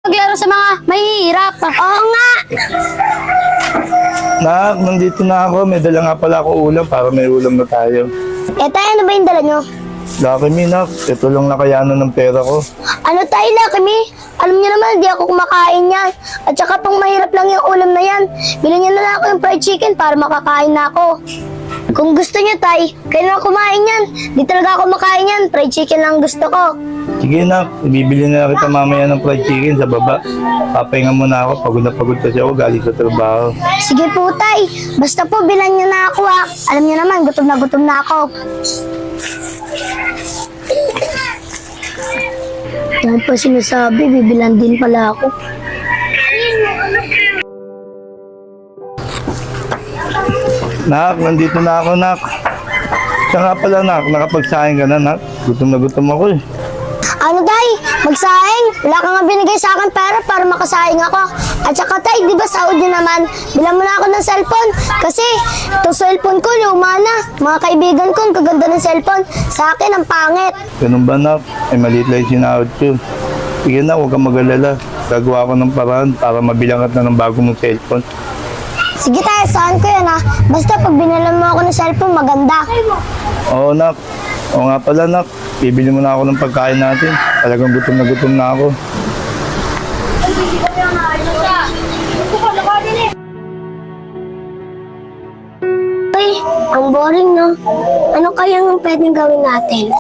maglaro sa mga mahihirap. Oo nga. Nak, nandito na ako. May dala nga pala ako ulam para may ulam na tayo. Tay, ano ba yung dala nyo? Lucky me, Nak. Ito lang nakayanan ng pera ko. Ano tayo, Lucky Me? Alam niyo naman, hindi ako kumakain yan. At saka pang mahirap lang yung ulam na yan. Bilhin niyo na lang ako yung fried chicken para makakain na ako. Kung gusto niyo, Tay, kayo na kumain yan. Di talaga ako makain yan. Fried chicken lang gusto ko. Sige, Nak. Ibibili na kita mamaya ng fried chicken sa baba. Papahinga muna ako. Pagod na pagod kasi ako galing sa trabaho. Sige po, Tay. Basta po, bilan niyo na ako, ha. Alam niyo naman, gutom na ako. Yan pa sinasabi, bibilan din pala ako. Nak, nandito na ako, Nak. Siya nga pala, Nak. Nakapagsahin ka na, Nak. Gutom na gutom ako eh. Ano, Tay? Magsaing? Wala ka nga binigay sa akin pera para makasaing ako. At saka, Tay, di ba Saudi naman? Bilang mo na ako ng cellphone. Kasi, itong cellphone ko, luma na. Mga kaibigan ko, ang kaganda ng cellphone. Sa akin, ang pangit. Ganun ba, Nak? Ay maliit lang yung sinahod ko. Sige na, huwag kang mag-alala. Gagawa ko ng paraan para mabilangat na ng bago mong cellphone. Sige, Tay, saan ko yan, ha? Basta pag binilan mo ako ng cellphone, maganda. Oo, Nak. Oo nga pala, Nak. Bibili mo na ako ng pagkain natin. Talagang gutom na ako. Ay, ang boring, no? Ano kayang pwedeng gawin natin?